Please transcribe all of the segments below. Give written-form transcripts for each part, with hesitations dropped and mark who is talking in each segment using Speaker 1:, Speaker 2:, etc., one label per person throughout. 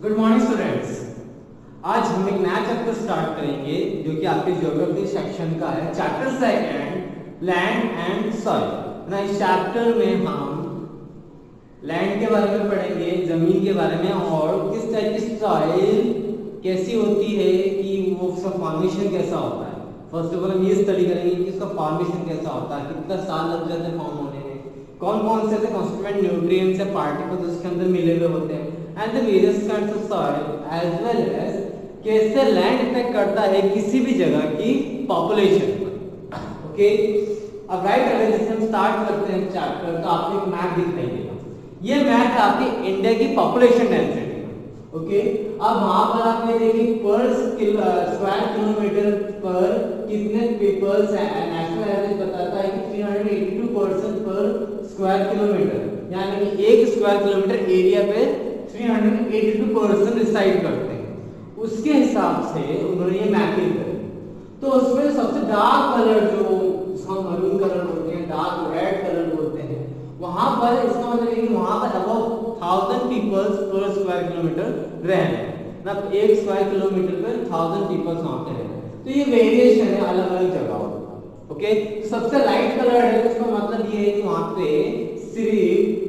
Speaker 1: Good morning students. आज हम एक नया चैप्टर स्टार्ट करेंगे जो कि आपके ज्योग्राफी सेक्शन का है, chapter second land and soil. ना इस चैप्टर में हम लैंड के बारे में पढ़ेंगे, जमीन के बारे में, और किस टाइप की सॉइल कैसी होती है कि वो उसका फॉर्मेशन कैसा होता है। फर्स्ट ऑफ ऑल हम ये स्टडी करेंगे कि उसका फॉर्मेशन कैसा होता है, कितना साल लग जाते हैं फॉर्म होने में, कौन कौन से ऐसे कॉन्स्टिट्यूएंट न्यूट्रिएंट्स या पार्टिकल्स उसके अंदर मिले हुए होते हैं, and the various kinds of soil as well as कैसे लैंड इफेक्ट करता है किसी भी जगह की पॉपुलेशन पर। ओके, अब राइट अवे जैसे हम स्टार्ट करते हैं चैप्टर, तो आपको एक मैप दिखाई देगा। ये मैप है आपकी इंडिया की पॉपुलेशन डेंसिटी। ओके, अब वहां पर आप ये देखिए पर स्क्वायर किलोमीटर पर कितने पीपल्स हैं। नेशनल एवरेज बताता है कि 382 पर्सन पर स्क्वायर किलोमीटर, यानी कि एक स्क्वायर किलोमीटर एरिया पे 382 पर्सन रिसाइड करते हैं। उसके हिसाब से उन्होंने ये मैपिंग करी। तो उसमें सबसे डार्क कलर जो हम मरून कलर बोलते हैं, डार्क रेड कलर बोलते हैं, वहां पर इसका मतलब है कि वहां पर अबव 1000 पीपल्स पर स्क्वायर किलोमीटर रह रहे हैं। मतलब एक स्क्वायर किलोमीटर पर 1000 पीपल्स वहां पे रह रहे हैं। तो ये वेरिएशन है अलग अलग जगहों पर। ओके, तो सबसे लाइट कलर है, इसका मतलब ये है कि वहां पे सिर्फ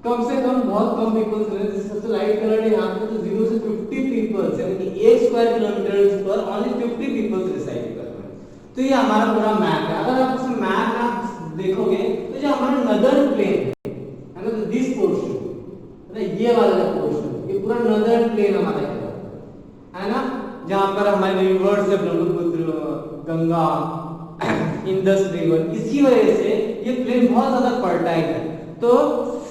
Speaker 1: कम से कम बहुत कम पीपल्स रह रहे हैं। सबसे लाइट कलर है यहाँ पे, तो 0 से 50 पीपल्स, यानी कि एक स्क्वायर किलोमीटर पर ओनली 50 पीपल्स रिसाइड कर रहे हैं। तो ये हमारा पूरा मैप है। अगर आप उस मैप में आप देखोगे तो जो हमारा नदर्न प्लेन है ना, दिस पोर्शन मतलब ये वाला पोर्शन, ये पूरा नदर्न प्लेन हमारा है ना, जहां पर हमारे रिवर्स है, ब्रह्मपुत्र, गंगा, इंडस रिवर, इसी वजह से ये प्लेन बहुत ज्यादा फर्टाइल है। तो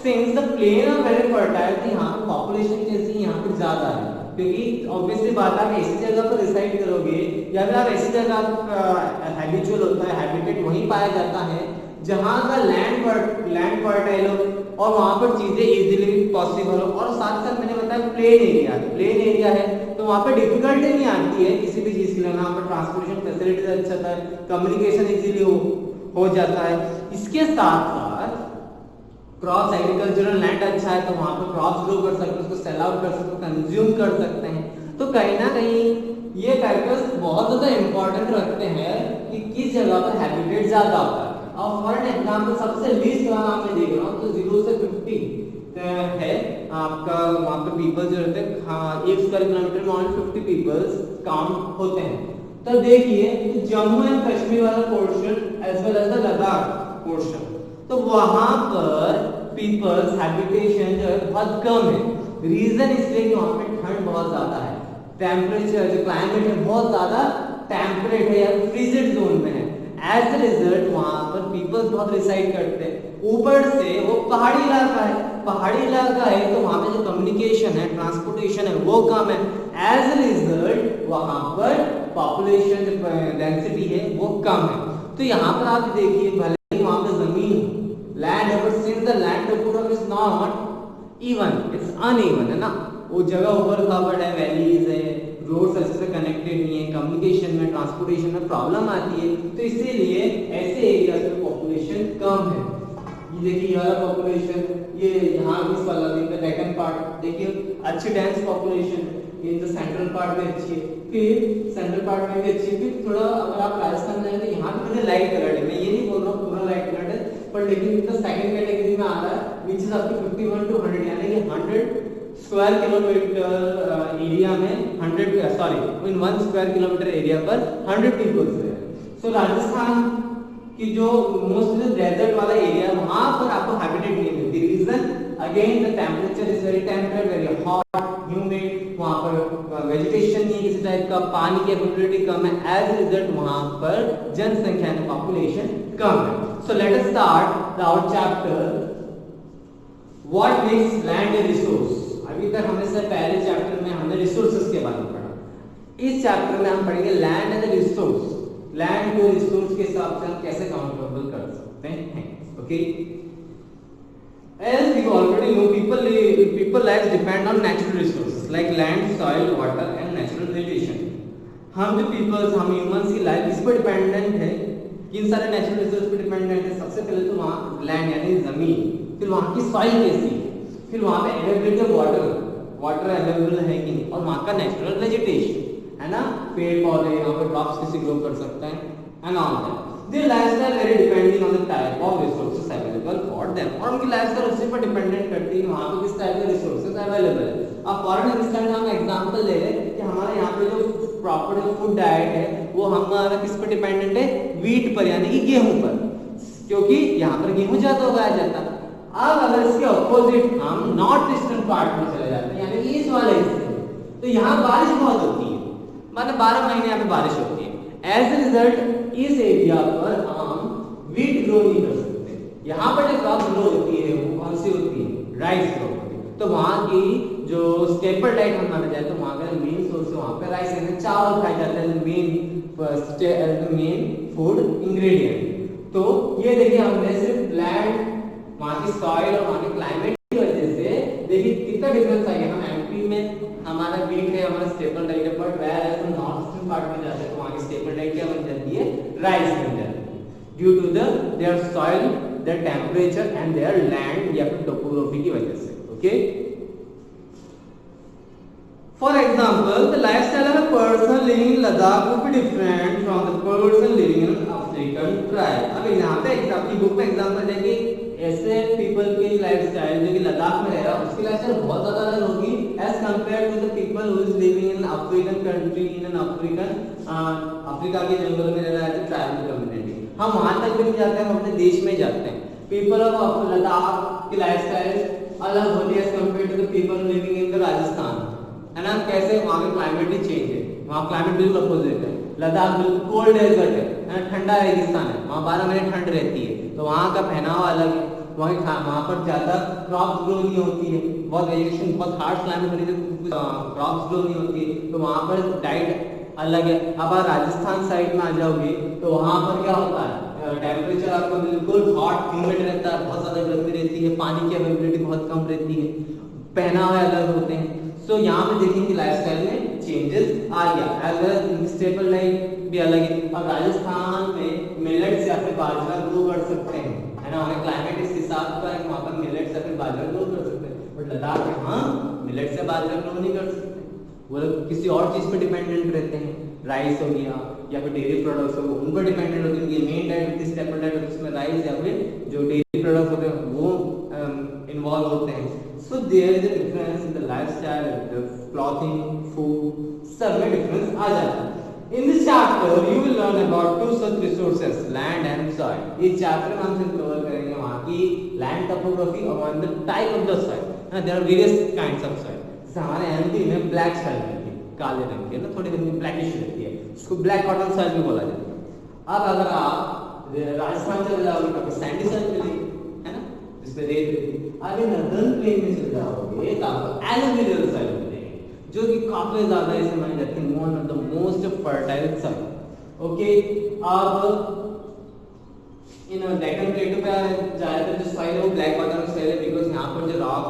Speaker 1: since the plain are very fertile, तो यहाँ पर पॉपुलेशन कैसी यहाँ पर ज्यादा है, क्योंकि ऑब्वियसली बात है, आप ऐसी जगह पर रिसाइड करोगे या फिर आप ऐसी जगह हैबिचुअल होता है, हैबिटेट वहीं पाया जाता है जहां का लैंड फर्टाइल हो और वहां पर चीजें इजीली पॉसिबल हो, और साथ साथ मैंने बताया प्लेन एरिया है, तो वहां पर डिफिकल्टी नहीं आती है किसी भी चीज के लिए। वहां पर ट्रांसपोर्टेशन फैसिलिटीज अच्छा था, कम्युनिकेशन इजीली हो जाता है। इसके साथ साथ क्रॉप एग्रीकल्चरल लैंड अच्छा है, तो वहां पर क्रॉप्स ग्रो कर सकते हैं, उसको सेल आउट कर सकते हैं, कंज्यूम कर सकते हैं। तो कहीं ना कहीं ये फैक्टर्स बहुत ज्यादा इंपॉर्टेंट रखते हैं कि किस जगह पर हैबिटेट ज्यादा होता है। और फॉर एग्जांपल सबसे लीस्ट वाला मैं देख रहा हूँ, तो 0 से 50 है आपका, वहां पे पीपल जो रहते हैं, हाँ, एक स्क्वायर किलोमीटर में ओनली 50 पीपल्स काउंट होते हैं। तो देखिए जम्मू एंड कश्मीर वाला portion as well as the Ladakh portion, तो वहां पर पीपल्स हैबिटेशन जो है बहुत कम है। रीजन इसलिए कि वहां पे ठंड बहुत ज्यादा है, टेम्परेचर जो क्लाइमेट है बहुत ज्यादा टेम्परेट है या फ्रीजिड जोन में है। एज ए रिजल्ट वहां पर पीपल्स बहुत रिसाइड करते हैं। ऊपर से वो पहाड़ी इलाका है, तो वहां पे जो कम्युनिकेशन है, ट्रांसपोर्टेशन है, वो कम है। एज ए रिजल्ट वहां पर पॉपुलेशन डेंसिटी है वो कम है। तो यहाँ पर आप देखिए, भले ही वहां पे जमीन लैंड है, but since the land topography is not even, it's uneven है ना, वो जगह ऊपर खाबड़ है, वैलीज है, रोड्स अच्छे से कनेक्टेड नहीं है, कम्युनिकेशन में, ट्रांसपोर्टेशन में प्रॉब्लम आती है, तो इसीलिए ऐसे एरियाज में पॉपुलेशन कम है। ये देखिए ये वाला पॉपुलेशन, ये यहाँ इस वाला द डेक्कन पार्ट देखिए अच्छी डेंस पॉपुलेशन, ये जो सेंट्रल पार्ट में अच्छी है, फिर सेंट्रल पार्ट में भी अच्छी है, फिर थोड़ा अगर आप राजस्थान में जाएंगे, यहाँ पे मैंने लाइट कलर है, मैं ये नहीं बोल रहा हूँ पूरा लाइट कलर है, पर लेकिन तो सेकंड कैटेगरी में आ रहा है, which is up to 51 to 100, यानी कि 100 स्क्वायर किलोमीटर एरिया में 100, सॉरी, इन 1 स्क्वायर किलोमीटर एरिया पर 100 पीपल्स है। सो राजस्थान की जो मोस्ट डेजर्ट वाला एरिया, वहां पर आपको हैबिटेट नहीं मिलती। Reason again the temperature is very temperate, very hot, humid, वहां पर वेजिटेशन नहीं है किसी टाइप का, पानी की अवेलेबिलिटी कम है। एज ए रिजल्ट वहां पर जनसंख्या में पॉपुलेशन कम है। So let us start our chapter what makes land a resource. अभी तक हमने सर पहले चैप्टर में हमने रिसोर्सेज के बारे में पढ़ा। इस चैप्टर में हम पढ़ेंगे land as a resource. Land को रिसोर्स के हिसाब से हम कैसे काउंटेबल कर सकते हैं। Okay, as we already know, people lives depend on natural resources like land, soil, water and natural vegetation. हम जो पीपल्स, हम ह्यूमंस की लाइफ इस पर डिपेंडेंट है, किन सारे नेचुरल रिसोर्स पर डिपेंडेंट है। सबसे पहले तो वहाँ लैंड यानी जमीन, फिर वहाँ की सॉइल कैसी है, फिर वहाँ पे अवेलेबिलिटी ऑफ वाटर अवेलेबल है कि नहीं, और वहाँ का नेचुरल वेजिटेशन है ना, पेड़ पौधे, यहाँ पे क्रॉप्स किसी ग्रो कर सकते हैं and all that. Their lifestyle very depending on the type of resources available for them, और उनकी लाइफस्टाइल उसी पर डिपेंडेंट करती है वहाँ पे किस टाइप के रिसोर्सेज अवेलेबल है। अब फॉर इंस्टेंस हम एग्जांपल ले लें कि हमारे यहाँ पे जो प्रॉपर फूड डाइट है वो हमारा किस पर डिपेंडेंट है, वीट पर यानी कि गेहूं पर, क्योंकि यहाँ पर गेहूं ज्यादा उगाया जाता है। अब अगर इसके अपोजिट हम नॉर्थ ईस्टर्न पार्ट में चले जाते हैं यानी ईस्ट वाले हिस्से, तो यहाँ बारिश बहुत होती है, मतलब 12 महीने यहाँ पे बारिश होती है। एज ए रिजल्ट इस एरिया पर हम वीट ग्रो नहीं कर सकते। यहाँ पर जो क्रॉप ग्रो होती है वो कौन सी होती है, राइस ग्रो होती है। तो वहाँ की जो स्टेपल डाइट हम माना जाए तो वहाँ का मेन सोर्स है वहाँ पे राइस यानी चावल खाया जाता है, मेन फूड इंग्रेडिएंट। तो ये देखिए हमने सिर्फ लैंड, वहाँ की सॉइल और वहाँ के क्लाइमेट की वजह से देखिए कितना डिफरेंस आ गया। हम एमपी में हमारा वीट है, हमारा स्टेपल डाइट है, बट वेयर एज हम नॉर्थ ईस्टर्न पार्ट में जाते हैं तो वहाँ की स्टेपल डाइट क्या बन जाती है, राइस बन जाती है, due to their soil, their temperature and their land या फिर टोपोग्राफी की वजह से। Okay, for example, the lifestyle of a person living in Ladakh would be different from the person living in an African tribe। अब यहाँ पे आपकी book में एग्जांपल है कि ऐसे पीपल की लाइफस्टाइल जो कि लद्दाख में रह रहा है उसकी लाइफस्टाइल बहुत ज्यादा अलग होगी as compare to the people who is living in African country, in an Africa के जंगल में रह रहा है ट्राइबल कम्युनिटी। हम वहां तक भी नहीं जाते हैं, हम अपने देश में जाते हैं। पीपल ऑफ लद्दाख की लाइफस्टाइल अलग होती है as compare to the people living in the Rajasthan, है ना। कैसे, वहाँ का क्लाइमेट ही चेंज है, वहाँ क्लाइमेट बिल्कुल अपोजिट है। लद्दाख बिल्कुल कोल्ड डेजर्ट है, ठंडा रेगिस्तान है, वहाँ 12 महीने ठंड रहती है, तो वहाँ का पहनावा अलग है। वहाँ पर ज्यादा क्रॉप्स ग्रो नहीं होती है, बहुत वेजिटेशन, बहुत हार्श क्लाइमेट होती है, क्रॉप्स ग्रो नहीं होती है, तो वहाँ पर डाइट अलग है। अब आप राजस्थान साइड में आ जाओगे तो वहाँ पर क्या होता है, टेम्परेचर आपको बिल्कुल हॉट ह्यूमिड रहता है, बहुत ज्यादा गर्मी रहती है, पानी की अवेलेबिलिटी बहुत कम रहती है, पहनावे अलग होते हैं। सो यहाँ पे देखेंगे लाइफस्टाइल में चेंजेस आ गया, as well as staple life भी अलग है। अब राजस्थान में मिलेट्स या फिर बाजरा ग्रो कर सकते हैं, है ना, हमें क्लाइमेट इस हिसाब का है कि वहाँ पर मिलेट्स या फिर बाजरा ग्रो कर सकते हैं, बट लद्दाख में हाँ मिलेट्स या बाजरा ग्रो नहीं कर सकते, वो लोग किसी और चीज पे डिपेंडेंट रहते हैं, राइस हो गया या फिर डेयरी प्रोडक्ट्स हो उन पर डिपेंडेंट होते हैं। उनकी मेन डाइट होती है स्टेपल डाइट, उसमें राइस या फिर जो डेयरी प्रोडक्ट्स होते हैं वो इन्वॉल्व होते हैं। So there is a difference in the lifestyle, the clothing, food, सब में difference आ जाता है। In this chapter, you will learn about two such resources, land and soil। इस चैप्टर में हम सिर्फ कवर करेंगे वहाँ की land topography और the type of the soil। There are various kinds of soil। जैसे हमारे एमपी में black soil रहती है, काले रंग की, ना थोड़ी blackish रहती है, उसको black cotton soil भी बोला जाता है। अब अगर आप राजस्थान चले जाओगे तो सैंडी soil मिलेगी, है ना, जिसमें रेत रहती है। आगे नर्दर्न प्लेन में चले जाओगे तो आपको एलुवियल सॉइल मिलेगी, जो कि काफी ज्यादा इसे मानी जाती है one of the most fertile soil. Okay, अब इन डेक्कन प्लेटो पे ज्यादातर जो सॉइल है वो ब्लैक वाटर सॉइल है, बिकॉज यहाँ पर जो रॉक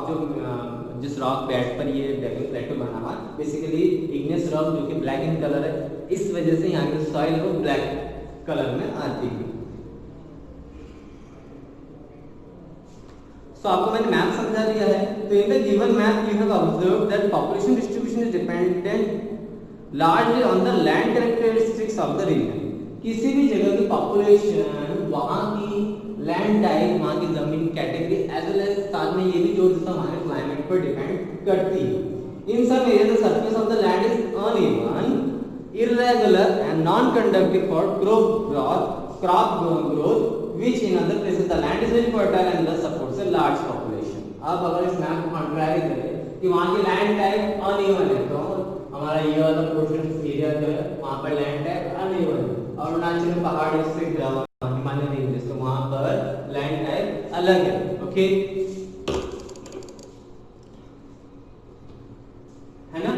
Speaker 1: जिस रॉक बेड पर ये डेक्कन प्लेटो बना हुआ बेसिकली इग्नियस रॉक जो कि ब्लैक इन कलर है, इस वजह से यहाँ की सॉइल वो ब्लैक कलर में आती है। तो आपको मैंने मैप समझा दिया है। तो in the given map you have observed that population distribution is dependent largely on the land characteristics of the region. किसी भी जगह की पॉपुलेशन वहां की लैंड टाइप, वहां की जमीन कैटेगरी एज वेल एज साथ में ये भी जोड़ देता हमारे क्लाइमेट पर डिपेंड करती है। In some area the surface of the land is uneven, irregular and non-conducive for crop growth, which in other places the land is very fertile and thus supports a large population। अब अगर इस map को contrary करें कि वहाँ की land type uneven है, तो हमारा ये वाला पोर्शन एरिया जो है वहाँ पर लैंड टाइप अनइवन है, और अरुणाचल में पहाड़ डिस्ट्रिक्ट हिमालय रेंजेस, तो वहाँ पर लैंड टाइप अलग है। ओके, है ना,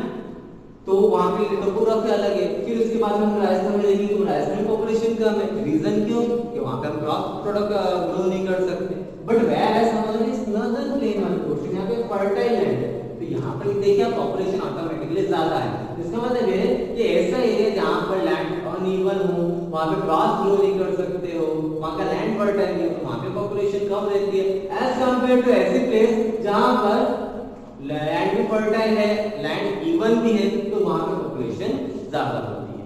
Speaker 1: तो वहाँ की टोपोग्राफी अलग है। फिर उसके बाद हम राजस्थान में देखेंगे तो राजस्थान में पॉपुलेशन कम है, रीजन क्यों कि वहाँ का क्रॉप प्रोडक्ट ग्रो नहीं कर सकते, बट वेयर एज हमारे इस नॉर्दर्न प्लेन वाले पोर्शन यहाँ पे फर्टाइल लैंड है, तो यहाँ पर देखिए पॉपुलेशन ऑटोमेटिकली ज्यादा है। इसका मतलब है कि ऐसा एरिया जहाँ पर लैंड अनइवन हो, वहाँ पे क्रॉप ग्रो नहीं कर सकते हो, वहाँ का लैंड फर्टाइल नहीं हो, तो वहाँ पे पॉपुलेशन कम रहती है एज कंपेयर टू ऐसी प्लेस जहाँ पर लैंड भी फर्टाइल है, लैंड इवन भी है, तो वहां पे पॉपुलेशन ज्यादा होती है।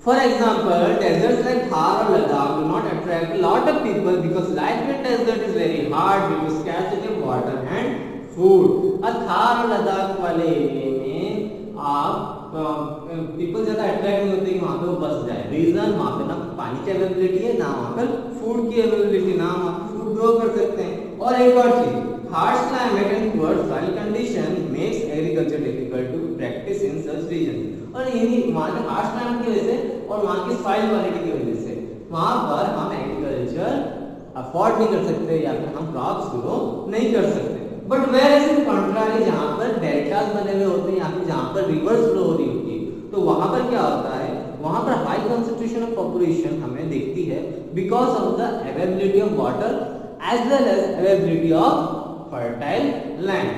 Speaker 1: For example, deserts like Thar or Ladakh do not attract a lot of people because life in desert is very hard due to scarcity of water and food। और Thar और Ladakh वाले area में आप people ज्यादा attract नहीं होते कि वहां पे वो बस जाए। रीजन, वहां पे ना पानी की अवेलेबिलिटी है, ना वहां पर फूड की अवेलेबिलिटी, ना वहां पे फूड ग्रो कर सकते हैं। और एक और चीज, harsh climate and poor soil condition makes agriculture difficult to practice in such regions। और यही वहाँ के हार्श क्लाइमेट की वजह से और वहाँ की सॉइल क्वालिटी की वजह से वहाँ पर हम एग्रीकल्चर अफोर्ड नहीं कर सकते या फिर हम क्रॉप्स ग्रो नहीं कर सकते। But where is in contrary, जहाँ पर डेल्टास बने हुए होते हैं या फिर जहाँ पर रिवर्स फ्लो हो रही होती है, तो वहाँ पर क्या होता है, वहाँ पर हाई कंसंट्रेशन ऑफ पॉपुलेशन हमें दिखती है because of the availability of water as well as availability of fertile land।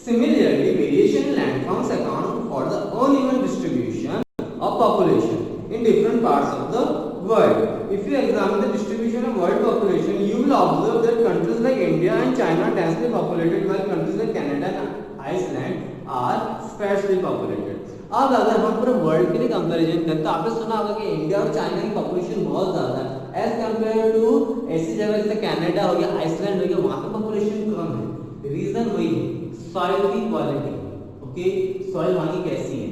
Speaker 1: Similarly, variation in landforms account for the uneven distribution of population in different parts of the world। If you examine the distribution of world population, you will observe that countries like India and China are densely populated, while countries like Canada and Iceland are sparsely populated। अब अगर हम पूरे world के लिए comparison करें तो आपने सुना होगा कि इंडिया और चाइना की पॉपुलेशन बहुत ज्यादा है एज कम्पेयर टू ऐसी जगह जैसे कनाडा हो गया, आइसलैंड हो गया, वहां पे पॉपुलेशन कम है। रीजन वही है, सॉइल की क्वालिटी। ओके, सॉइल वहां की कैसी है,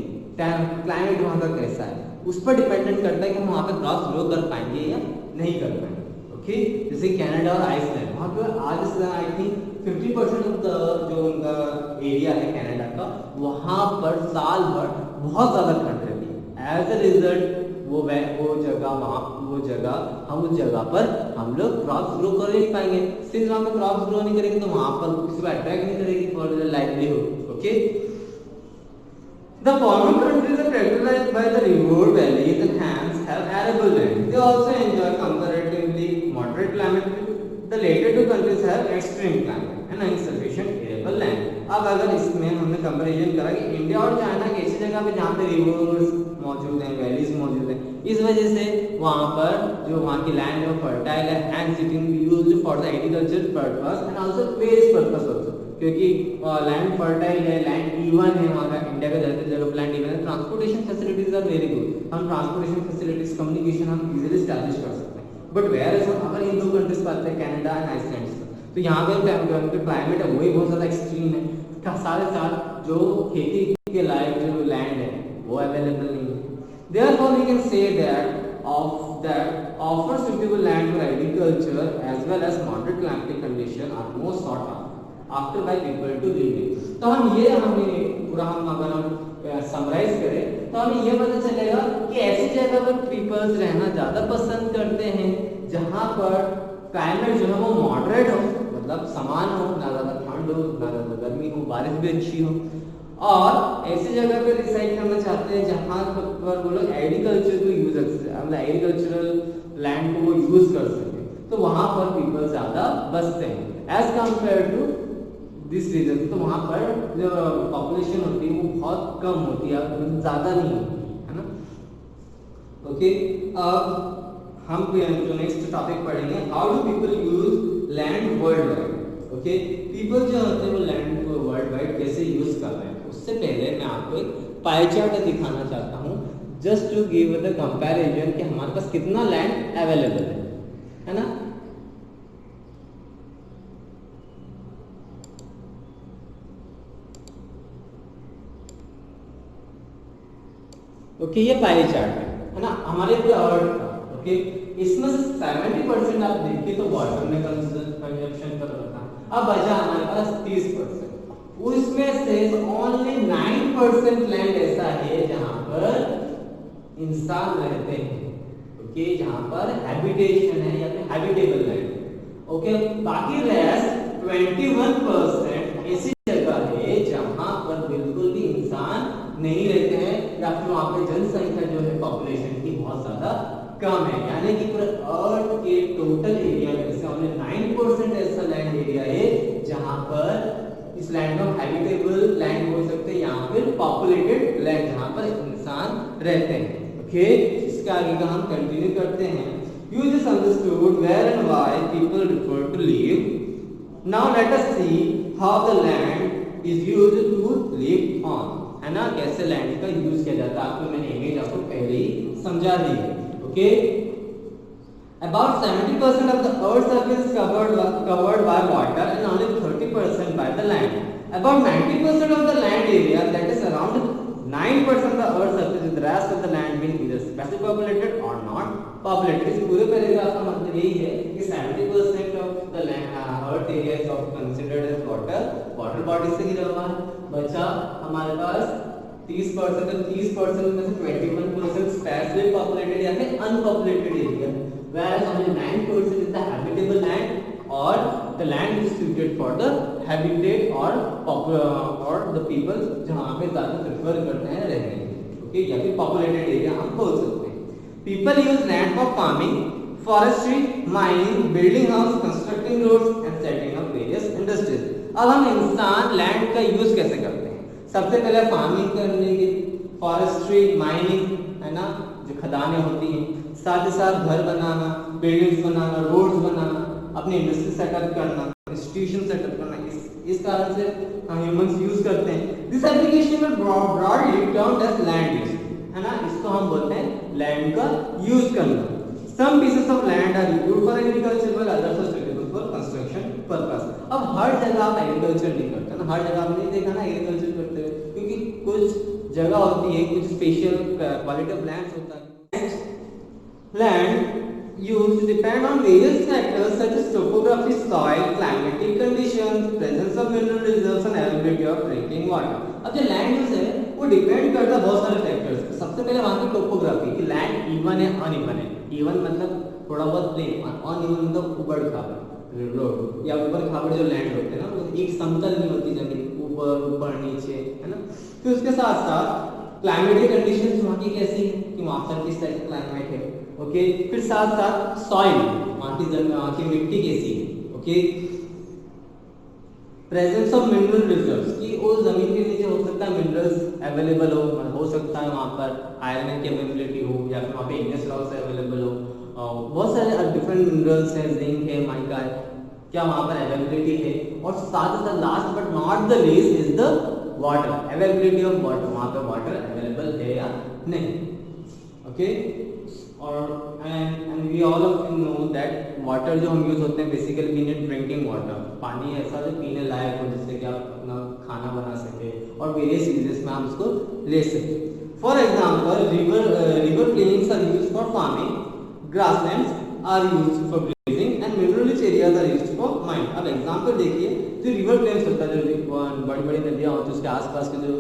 Speaker 1: क्लाइमेट वहां का कैसा है, उस पर डिपेंडेंट करता है कि हम वहां पे क्रॉस ग्रो कर पाएंगे या नहीं कर पाएंगे। ओके, जैसे कनाडा और आइसलैंड, वहां पे आज से आई थिंक 50% ऑफ द जो उनका एरिया है कनाडा का, वहां पर साल भर बहुत ज्यादा ठंड रहती है। एज अ रिजल्ट वो जगह हम उस जगह पर हम लोग क्रॉप्स ग्रो कर नहीं पाएंगे। सिंस वहां पे क्रॉप्स ग्रो नहीं करेंगे तो वहां पर किसी को अट्रैक्ट नहीं करेगी for the livelihood. Okay, the farming countries are characterized by the river valleys and hence have arable land। They also enjoy comparatively moderate climate। The later two countries have extreme climate and insufficient arable land। अब अगर इसमें हमने comparison करा कि India और China की ऐसी जगह पे जहाँ पे रिवर्स मौजूद हैं, वैलीज मौजूद हैं, इस वजह से वहाँ पर जो वहाँ की लैंड है वो फर्टाइल है and it can be used for the agriculture purpose and also place purpose also, क्योंकि लैंड फर्टाइल है, लैंड इवन है, वहाँ का इंडिया का ज़्यादातर जगह लैंड इवन है। Transportation facilities are very good, हम ट्रांसपोर्टेशन फैसिलिटीज कम्युनिकेशन हम इजीली एस्टैब्लिश कर सकते हैं। बट वेयर इज अगर इन दो कंट्रीज पर आते हैं कनाडा एंड आइसलैंड, तो यहाँ पे क्लाइमेट है वही बहुत ज़्यादा एक्सट्रीम है, सारे साल जो खेती के लायक जो लैंड है वो अवेलेबल नहीं है। Therefore, we can say that offer suitable land for agriculture as well as moderate climatic condition are most sought after by people to live in। तो हमने पूरा हम अगर हम समराइज करें तो हमें ये पता चलेगा कि ऐसी जगह पर पीपल्स रहना ज़्यादा पसंद करते हैं जहाँ पर क्लाइमेट जो है वो मॉडरेट हो, मतलब समान हो, ना ज़्यादा ठंड हो ना ज़्यादा गर्मी हो, बारिश भी अच्छी हो, और ऐसी जगह पे डिसाइड करना चाहते हैं जहाँ पर वो लोग एग्रीकल्चर को यूज मतलब एग्रीकल्चरल लैंड को वो यूज कर सके, तो वहाँ पर पीपल ज़्यादा बसते हैं as compare to this region. तो वहाँ पर जो पॉपुलेशन होती है वो बहुत कम होती है, ज़्यादा नहीं होती है ना। ओके, अब हम जो नेक्स्ट टॉपिक पढ़ेंगे, how do people use land world wide. Okay, people जो होते हैं वो लैंड को वर्ल्ड वाइड कैसे यूज कर रहे हैं, उससे पहले मैं आपको एक पाई चार्ट दिखाना चाहता हूँ just to give the comparison कि हमारे पास कितना लैंड अवेलेबल है ना। ओके, ये पाई चार्ट है ना हमारे अर्थ का। ओके, इसमें से 70% आप देखिए तो वाटर में कंजप्शन कर रखा, अब बचा हमारे पास 30%, उसमें से ओनली 9% लैंड ऐसा है जहां पर इंसान रहते हैं। ओके, जहां पर हैबिटेशन है या फिर हैबिटेबल लैंड। ओके, बाकी रेस्ट 21% ऐसी जगह है जहां पर बिल्कुल भी इंसान नहीं रहते हैं या फिर वहां पे जनसंख्या जो है पॉपुलेशन की बहुत ज्यादा कम है, यानी कि पूरे अर्थ के टोटल एरिया में से ओनली 9% ऐसा लैंड एरिया है जहां पर इस लैंड को हैबिटेबल लैंड बोल सकते हैं या फिर पॉपुलेटेड लैंड जहां पर इंसान रहते हैं। ओके, इसके आगे का हम कंटिन्यू करते हैं। You just understood where and why people prefer to live. Now let us see how the land is used to live on, है ना, कैसे लैंड का यूज किया जाता है। आपको मैंने इमेज आपको पहले ही समझा दी है। Okay, about 70% of the earth's surface is covered by water and only 30% by the land. About 90% of the land area, that is around 9% of the earth's surface, with the rest of the land being either sparsely populated or not populated. इस पूरे paragraph का मतलब यही है कि 70% of the land earth area is considered as water, water body से घिरा हुआ है। बचा हमारे पास 30%, तो 30% में से 21% sparsely populated या फिर unpopulated area, whereas only 9% is the habitable land or the land is suited for the habitat or the people जहाँ पे ज़्यादा प्रेफर करते हैं रहने के लिए। ओके, या फिर पॉपुलेटेड एरिया हम बोल सकते हैं। People use land for farming, forestry, mining, building house, constructing roads and setting up various industries. अब हम इंसान लैंड का यूज कैसे करते हैं? सबसे पहले फार्मिंग करने के, फॉरेस्ट्री, माइनिंग, है ना, जो खदानें होती हैं, साथ ही साथ घर बनाना, बिल्डिंग्स बनाना, रोड्स बनाना, अपनी इंडस्ट्री सेटअप करना, इंस्टीट्यूशन सेटअप करना, इस कारण से हम ह्यूमंस यूज करते हैं। दिस एप्लीकेशन में broadly termed as land use, है ना, इसको हम बोलते हैं लैंड का यूज करना। Some pieces of land are used for agriculture while others are suitable for construction purpose. अब हर जगह आप एग्रीकल्चर नहीं करते ना, हर जगह आपने नहीं देखा ना एग्रीकल्चर करते हुए, क्योंकि कुछ जगह होती है, कुछ स्पेशल क्वालिटी ऑफ लैंड होता है। Land use depend on various factors such as topography, soil, climatic conditions, presence of mineral reserves and availability of drinking water। अब जो लैंड यूज है वो डिपेंड करता है बहुत सारे फैक्टर्स पे। सबसे पहले वहाँ की टोपोग्राफी कि लैंड इवन है अनइवन है। इवन मतलब थोड़ा बहुत प्लेन, अनइवन मतलब उबड़ खाबड़ रोड या ऊपर खाबड़ जो लैंड होते हैं ना, वो एक समतल नहीं होती जमीन, ऊपर नीचे, है ना। फिर उसके साथ साथ क्लाइमेटिक कंडीशंस वहाँ की कैसी है कि वहाँ पर किस टाइप का क्लाइमेट है। ओके, फिर साथ साथ सॉइल, वहाँ की जमीन, वहाँ की मिट्टी कैसी है। Okay, presence of mineral reserves कि वो जमीन के नीचे हो सकता है मिनरल्स अवेलेबल हो सकता है वहाँ पर आयरन की अवेलेबिलिटी हो, या फिर वहाँ पे इग्नियस रॉक्स अवेलेबल हो, बहुत सारे डिफरेंट मिनरल्स हैं, जिंक है, माइका है, क्या वहाँ पर अवेलेबिलिटी है। और साथ ही साथ last but not the least is the water, availability of water, वहाँ पे वाटर अवेलेबल है या नहीं। ओके, और and we all of know that water जो हम यूज होते हैं basically we need drinking water, पानी ऐसा जो पीने लायक हो जिससे कि आप अपना खाना बना सके और वेरियस यूजेस में आप उसको ले सके। For example river plains are use for farming, grasslands are use for grazing and mineral rich areas are use for mining. अब एग्जाम्पल देखिए, जो रिवर प्लेन्स होता है, जो बड़ी बड़ी नदियाँ होती है उसके आसपास के जो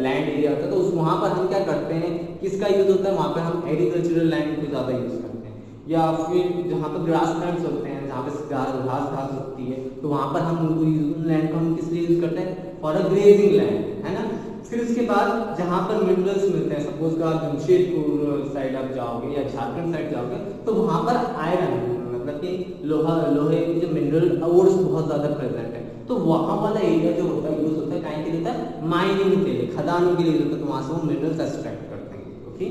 Speaker 1: लैंड एरिया होता है, तो उस वहाँ पर हम क्या करते हैं, किसका यूज होता है, वहाँ पर हम एग्रीकल्चरल लैंड को ज़्यादा यूज करते हैं। या फिर जहाँ पर ग्रास लैंड्स होते हैं, जहाँ पे घास होती है, तो वहाँ पर हम उनको लैंड को हम किस लिए यूज करते हैं, फॉर अ ग्रेजिंग लैंड, है ना। फिर उसके बाद जहाँ पर मिनरल्स मिलते हैं, सपोज का जमशेदपुर साइड आप जाओगे या झारखंड साइड जाओगे, तो वहाँ पर आयरन मतलब कि लोहे की जो मिनरल ओर्स बहुत ज़्यादा प्रेजेंट है, तो वहाँ वाला एरिया जो होता है यूज होता है काहे के लिए, होता है माइनिंग के लिए, खदानों के लिए यूज होता है, तो वहाँ से वो मिनरल्स एक्सट्रैक्ट करते हैं। Okay,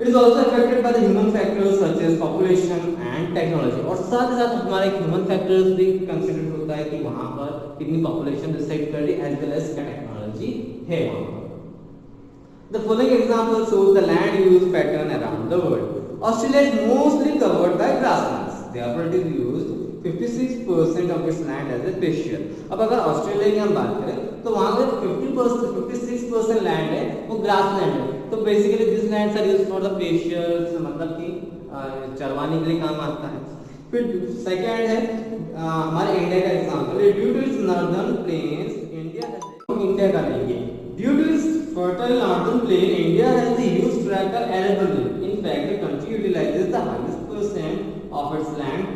Speaker 1: it is also affected by the human factors such as population and technology. और साथ ही साथ हमारा एक ह्यूमन फैक्टर्स भी कंसिडर होता है कि वहाँ पर कितनी पॉपुलेशन डिसाइड कर रही है, एज वेल एज टेक्नोलॉजी है वहाँ पर। The following example shows the land use pattern around the world. Australia is mostly covered by grasslands. Therefore, it is used 56% of its land as a pasture. अब अगर Australia की हम बात करें तो वहाँ पे 56% लैंड है वो ग्रासलैंड है, तो basically this lands are used for the pastures, मतलब कि चरवाने के लिए काम आता है। फिर सेकंड है हमारे इंडिया का example, due to its northern plains India का लेंगे, due to its fertile northern plain, India has the huge tract of arable land. In fact, the country utilizes the highest percent of its land,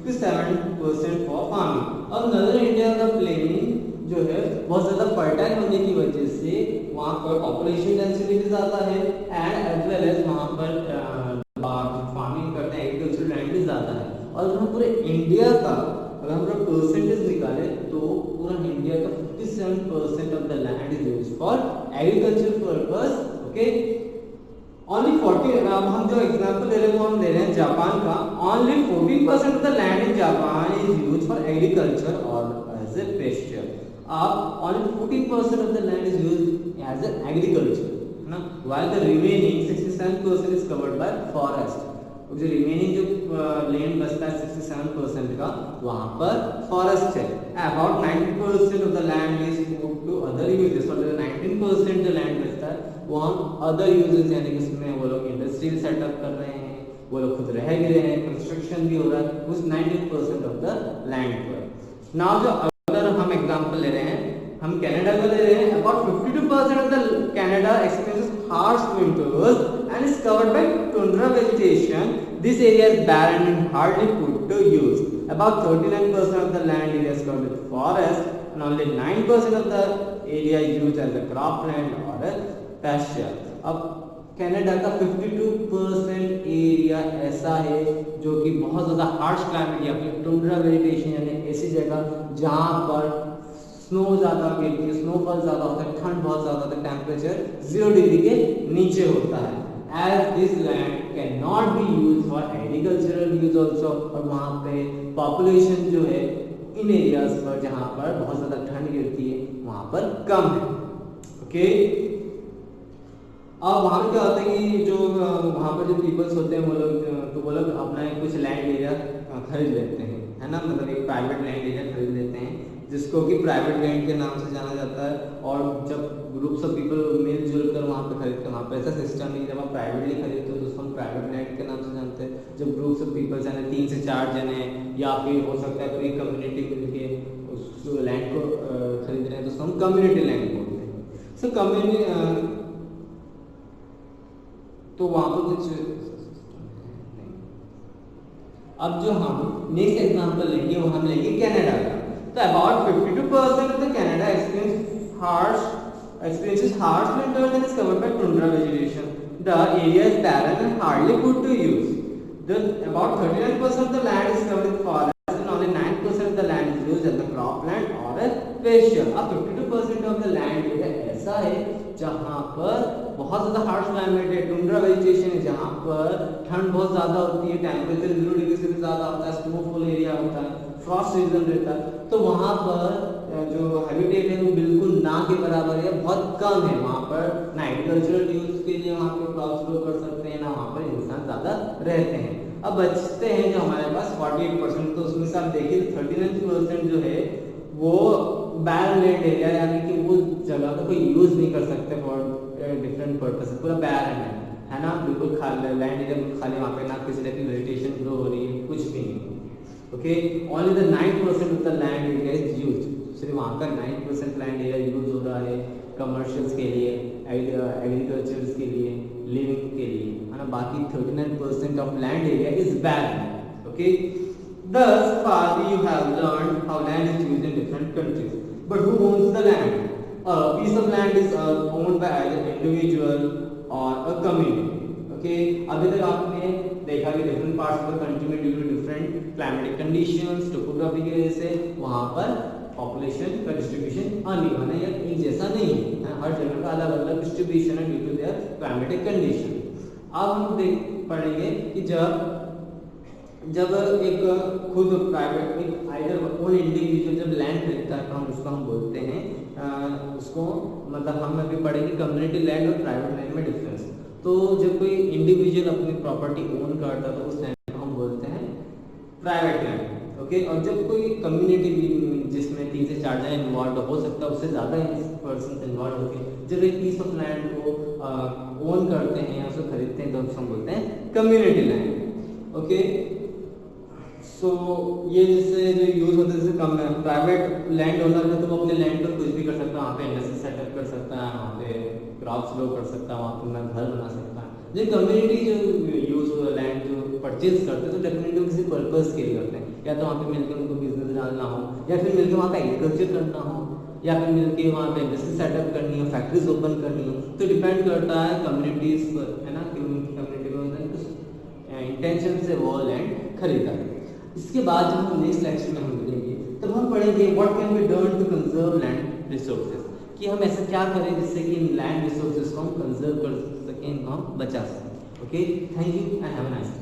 Speaker 1: 57% for farming. और northern India का plain जो है बहुत ज़्यादा fertile होने की वजह से वहाँ पर population density भी ज़्यादा है and as well as वहाँ पर farming करते हैं agricultural land भी ज़्यादा है। और हम पूरे इंडिया का अगर हम लोग परसेंटेज निकाले तो पूरा इंडिया का 57% of the land is used for agriculture purpose. Okay, only 40, हम जो एग्जांपल दे रहे हैं वो हम दे रहे हैं जापान का, only 14% of the land in Japan is used for agriculture और as a pasture. अब only 14% of the land is used as an agriculture, है ना, while the remaining 67% is covered by forest. जो रिमेनिंग जो land बचता है 67% का, वहाँ पर फॉरेस्ट है. About 90% of the land is put to other uses, और 19% जो लैंड बचता है वो हम अदर यूजेस, यानी कि उसमें वो लोग इंडस्ट्रियल सेटअप कर रहे हैं, वो लोग खुद रह भी रहे हैं, कंस्ट्रक्शन भी हो रहा है उस 19% ऑफ द लैंड पर. नाउ जो अगर हम एग्जांपल ले रहे हैं, हम कनाडा को ले रहे हैं. About 52% of the Canada experiences harsh winters and is covered by tundra vegetation. This area is barren and hardly put to use. About 39% of the land area is covered with forest, and only 9% of the area is used as a cropland or a pasture. अब Canada का 52% area ऐसा है जो कि बहुत ज़्यादा harsh climate या फिर टुंड्रा वेजिटेशन, यानी ऐसी जगह जहाँ पर स्नो ज़्यादा गिरती है, स्नोफॉल ज़्यादा होता है, ठंड बहुत ज़्यादा होता है, टेम्परेचर 0 डिग्री के नीचे होता है. As this land cannot be used for agricultural use also, और वहाँ पे population जो है इन एरियाज पर जहाँ पर बहुत ज़्यादा ठंड गिरती है वहाँ पर कम है. ओके, अब वहाँ पे क्या होता है कि जो वहाँ पर जो पीपल्स होते हैं वो लोग अपना कुछ लैंड एरिया खरीद लेते हैं, है ना, मतलब एक प्राइवेट लैंड एरिया खरीद लेते हैं जिसको कि प्राइवेट लैंड के नाम से जाना जाता है. और जब ग्रुप्स ऑफ पीपल मिलजुल कर वहाँ पे खरीदते हैं, वहाँ पे ऐसा सिस्टम नहीं, जब आप प्राइवेटली खरीदते हो तो उसको हम प्राइवेट लैंड के नाम से जानते हैं. जब ग्रुप्स ऑफ पीपल्स यानी 3 से 4 जने या फिर हो सकता है पूरी कम्युनिटी मिलके उस लैंड को खरीद रहे हैं तो उसको हम कम्युनिटी लैंड बोलते हैं. सो कम्युनिटी तो वहाँ पर कुछ नहीं. अब जो हम नेक्स्ट एग्जांपल लेंगे वो हम लेंगे कनाडा का. तो about 52% of the Canada experiences harsh winters and is covered by tundra vegetation. The area is barren and hardly put to use. About 39% of the land is covered with forest and only 9% of the land is used as a cropland or a pasture. अब 52% of the land area ऐसा है जहाँ पर बहुत ज़्यादा harsh climate है, tundra vegetation है, जहाँ पर ठंड बहुत ज़्यादा होती है, टेम्परेचर 0 डिग्री से भी ज़्यादा होता है, स्नोफॉल एरिया होता है, फ्रॉस्ट सीजन रहता है. तो वहाँ पर जो हैबिटेट है वो बिल्कुल ना के बराबर है, बहुत कम है. वहाँ पर ना एग्रीकल्चरल यूज के लिए वहाँ पर क्रॉप्स ग्रो कर सकते हैं, ना वहाँ पर इंसान ज़्यादा रहते हैं. अब बचते हैं जो हमारे पास 48%, तो उसमें से आप देखिए 39% जो है वो बैरन लैंड एरिया, यानी कि वो जगह का कोई यूज नहीं कर सकते फॉर डिफरेंट पर्पस, पूरा बैरन है ना, बिल्कुल खाली लैंड एरिया, खाली. वहाँ पे ना किसी तरह की वेजिटेशन ग्रो हो रही है, कुछ भी नहीं. Okay, only the 9% of the land area is used. सिर्फ वहाँ का 9% लैंड एरिया यूज हो रहा है कमर्शियल्स के लिए, एग्रीकल्चर्स के लिए, लिविंग के लिए, है ना. बाकी 39% of land area is barren. Okay, thus far you have learned how land is used in different countries, but who owns the land? A piece of land is owned by either individual or a community. Okay, अभी तक आपने देखा कि different parts of the country में due to different climatic conditions, topography की वजह से वहाँ पर पॉपुलेशन का डिस्ट्रीब्यूशन अनइवन है या एक जैसा नहीं है. हर जगह का अलग अलग डिस्ट्रीब्यूशन है due to their climatic condition. अब हम पढ़ेंगे कि जब एक खुद प्राइवेट एक आइदर ओन इंडिविजुअल जब लैंड खरीदता है तो हम उसको हम बोलते हैं उसको, मतलब हम अभी पढ़ेंगे कम्युनिटी लैंड और प्राइवेट लैंड में डिफरेंस. तो जब कोई इंडिविजुअल अपनी प्रॉपर्टी ओन करता है तो उस लैंड को हम बोलते हैं प्राइवेट लैंड. ओके, और जब कोई कम्युनिटी जिसमें 3 से 4 जने इन्वॉल्व हो सकता है, उससे ज़्यादा पर्सन इन्वॉल्व होते हैं, जब एक पीस ऑफ लैंड को ओन करते हैं या उसको खरीदते हैं तो उसको हम बोलते हैं कम्युनिटी लैंड. ओके, सो ये जिससे जो यूज होता है जैसे कम है प्राइवेट लैंड ओनर है तो वो अपने लैंड पर कुछ भी कर सकता है, वहाँ पे इंडस्ट्री सेटअप कर सकता है, वहाँ पे क्रॉप्स ग्रो कर सकता है, वहाँ पे अपना घर बना सकता है. जो कम्युनिटी जो यूज लैंड जो परचेज करते हैं तो डेफिनेटली किसी पर्पस के लिए करते हैं, या तो वहाँ पे मिलकर उनको बिजनेस डालना हो, या फिर मिलकर वहाँ का एग्रीकल्चर करना हो, या फिर मिलकर वहाँ पे इंडस्ट्री सेटअप करनी हो, फैक्ट्रीज ओपन करनी हो. तो डिपेंड करता है कम्युनिटीज पर, है ना, कि उनकी कम्युनिटी में इंटेंशन से वो लैंड खरीदा है. इसके बाद जब हम नेक्स्ट लेक्चर में हम मिलेंगे तब हम पढ़ेंगे what can be done to conserve land resources, कि हम ऐसा क्या करें जिससे कि इन लैंड रिसोर्सेज को हम कंजर्व कर सकें, इनको हम बचा सकें. Okay, thank you and have a nice day.